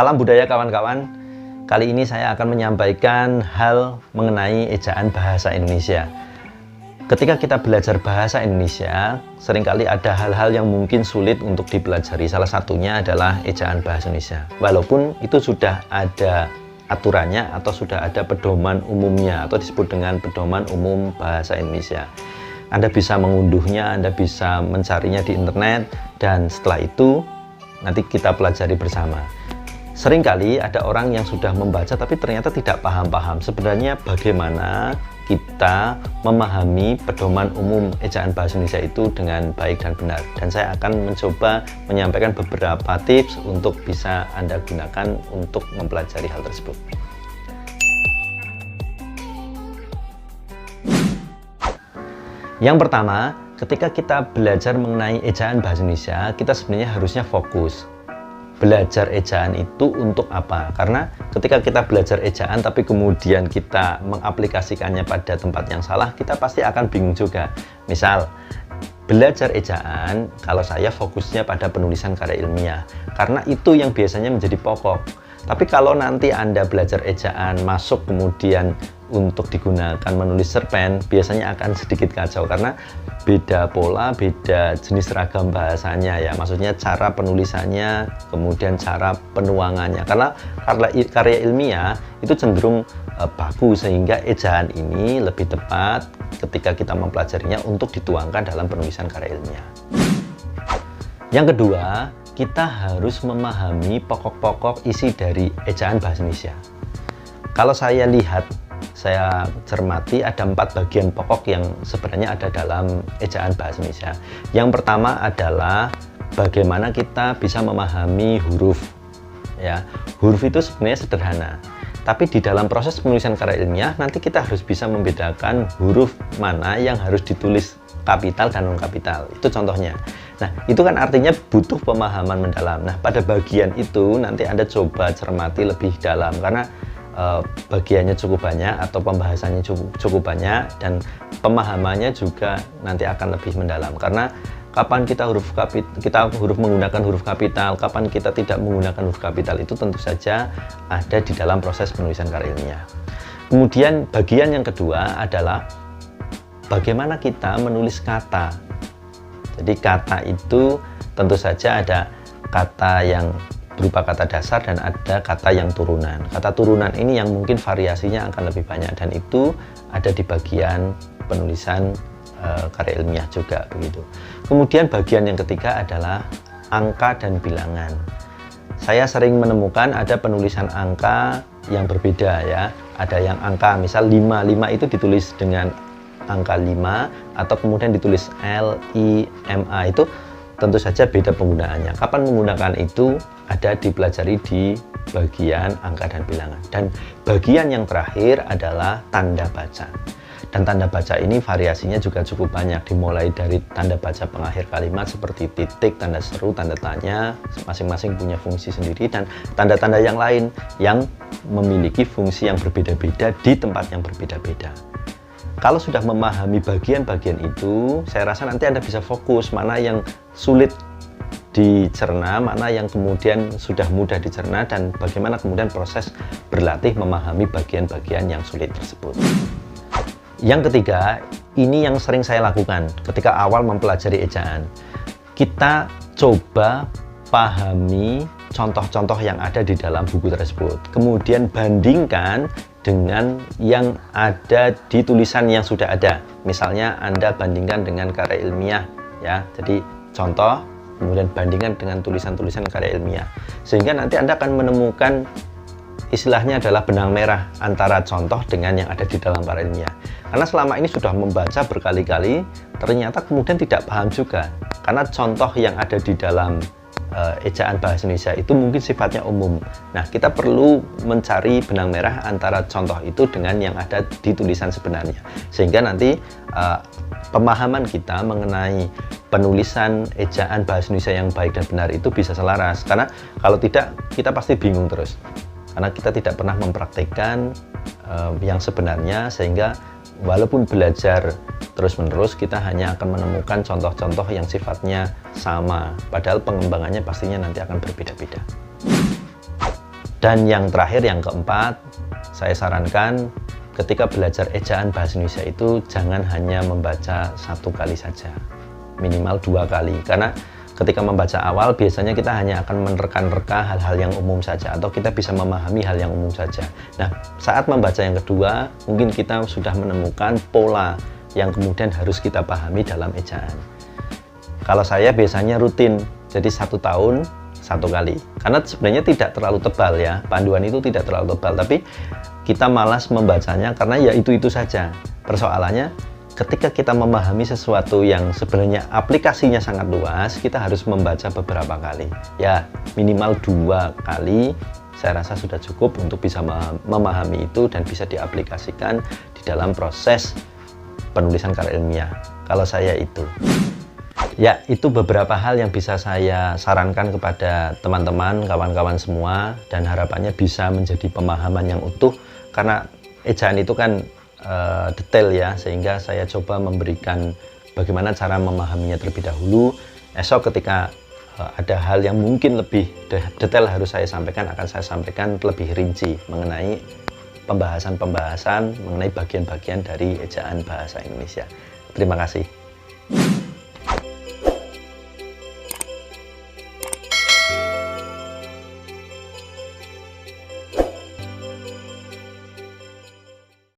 Salam budaya kawan-kawan. Kali ini saya akan menyampaikan hal mengenai ejaan bahasa Indonesia. Ketika kita belajar bahasa Indonesia, seringkali ada hal-hal yang mungkin sulit untuk dipelajari. Salah satunya adalah ejaan bahasa Indonesia. Walaupun itu sudah ada aturannya atau sudah ada pedoman umumnya atau disebut dengan pedoman umum bahasa Indonesia. Anda bisa mengunduhnya, Anda bisa mencarinya di internet, dan setelah itu nanti kita pelajari bersama. Seringkali ada orang yang sudah membaca tapi ternyata tidak paham-paham sebenarnya bagaimana kita memahami pedoman umum ejaan bahasa Indonesia itu dengan baik dan benar. Dan saya akan mencoba menyampaikan beberapa tips untuk bisa Anda gunakan untuk mempelajari hal tersebut. Yang pertama, ketika kita belajar mengenai ejaan bahasa Indonesia, kita sebenarnya harusnya fokus. Belajar ejaan itu untuk apa? Karena ketika kita belajar ejaan tapi kemudian kita mengaplikasikannya pada tempat yang salah, kita pasti akan bingung juga. Misal, belajar ejaan, kalau saya fokusnya pada penulisan karya ilmiah, karena itu yang biasanya menjadi pokok. Tapi kalau nanti Anda belajar ejaan, masuk kemudian untuk digunakan menulis cerpen, biasanya akan sedikit kacau karena beda pola, beda jenis ragam bahasanya ya. Maksudnya cara penulisannya, kemudian cara penuangannya. Karena karya ilmiah itu cenderung baku, sehingga ejaan ini lebih tepat ketika kita mempelajarinya untuk dituangkan dalam penulisan karya ilmiah. Yang kedua, kita harus memahami pokok-pokok isi dari ejaan bahasa Indonesia. Kalau saya lihat, saya cermati ada 4 bagian pokok yang sebenarnya ada dalam ejaan bahasa Indonesia. Yang pertama adalah bagaimana kita bisa memahami huruf. Ya, huruf itu sebenarnya sederhana. Tapi di dalam proses penulisan karya ilmiah nanti kita harus bisa membedakan huruf mana yang harus ditulis kapital dan non kapital. Itu contohnya. Nah, itu kan artinya butuh pemahaman mendalam. Nah, pada bagian itu nanti Anda coba cermati lebih dalam karena bagiannya cukup banyak atau pembahasannya cukup banyak, dan pemahamannya juga nanti akan lebih mendalam. Karena kapan kita huruf menggunakan huruf kapital, kapan kita tidak menggunakan huruf kapital, itu tentu saja ada di dalam proses penulisan karya ilmiah. Kemudian bagian yang kedua adalah bagaimana kita menulis kata. Jadi kata itu tentu saja ada kata yang berupa kata dasar dan ada kata yang turunan. Kata turunan ini yang mungkin variasinya akan lebih banyak, dan itu ada di bagian penulisan karya ilmiah juga begitu. Kemudian bagian yang ketiga adalah angka dan bilangan. Saya sering menemukan ada penulisan angka yang berbeda ya. Ada yang angka misal 5 itu ditulis dengan angka 5 atau kemudian ditulis L, I, M, A. Itu tentu saja beda penggunaannya. Kapan menggunakan itu ada dipelajari di bagian angka dan bilangan. Dan bagian yang terakhir adalah tanda baca. Dan tanda baca ini variasinya juga cukup banyak, dimulai dari tanda baca pengakhir kalimat seperti titik, tanda seru, tanda tanya, masing-masing punya fungsi sendiri, dan tanda-tanda yang lain yang memiliki fungsi yang berbeda-beda di tempat yang berbeda-beda. Kalau sudah memahami bagian-bagian itu, saya rasa nanti Anda bisa fokus mana yang sulit dicerna, mana yang kemudian sudah mudah dicerna, dan bagaimana kemudian proses berlatih memahami bagian-bagian yang sulit tersebut. Yang ketiga, ini yang sering saya lakukan ketika awal mempelajari ejaan. Kita coba pahami contoh-contoh yang ada di dalam buku tersebut, kemudian bandingkan dengan yang ada di tulisan yang sudah ada. Misalnya Anda bandingkan dengan karya ilmiah ya. Jadi contoh, kemudian bandingkan dengan tulisan-tulisan karya ilmiah, sehingga nanti Anda akan menemukan istilahnya adalah benang merah antara contoh dengan yang ada di dalam karya ilmiah. Karena selama ini sudah membaca berkali-kali, ternyata kemudian tidak paham juga, karena contoh yang ada di dalam ejaan bahasa Indonesia itu mungkin sifatnya umum. Nah, kita perlu mencari benang merah antara contoh itu dengan yang ada di tulisan sebenarnya, sehingga nanti pemahaman kita mengenai penulisan ejaan bahasa Indonesia yang baik dan benar itu bisa selaras. Karena kalau tidak, kita pasti bingung terus, karena kita tidak pernah mempraktikkan yang sebenarnya, sehingga walaupun belajar terus-menerus, kita hanya akan menemukan contoh-contoh yang sifatnya sama, padahal pengembangannya pastinya nanti akan berbeda-beda. Dan yang terakhir, yang keempat, saya sarankan ketika belajar ejaan bahasa Indonesia itu jangan hanya membaca 1 kali saja, minimal 2 kali. Karena ketika membaca awal biasanya kita hanya akan menerka-nerka hal-hal yang umum saja, atau kita bisa memahami hal yang umum saja. Nah, saat membaca yang kedua, mungkin kita sudah menemukan pola yang kemudian harus kita pahami dalam ejaan. Kalau saya biasanya rutin, jadi 1 tahun 1 kali, karena sebenarnya tidak terlalu tebal ya, panduan itu tidak terlalu tebal, tapi kita malas membacanya karena ya itu saja. Persoalannya ketika kita memahami sesuatu yang sebenarnya aplikasinya sangat luas, kita harus membaca beberapa kali, ya minimal 2 kali. Saya rasa sudah cukup untuk bisa memahami itu dan bisa diaplikasikan di dalam proses penulisan karya ilmiah. Kalau saya itu ya, itu beberapa hal yang bisa saya sarankan kepada teman-teman, kawan-kawan semua, dan harapannya bisa menjadi pemahaman yang utuh, karena ejaan itu kan detail ya, sehingga saya coba memberikan bagaimana cara memahaminya terlebih dahulu. Esok ketika ada hal yang mungkin lebih detail harus saya sampaikan, akan saya sampaikan lebih rinci mengenai pembahasan mengenai bagian-bagian dari ejaan bahasa Indonesia. Terima kasih.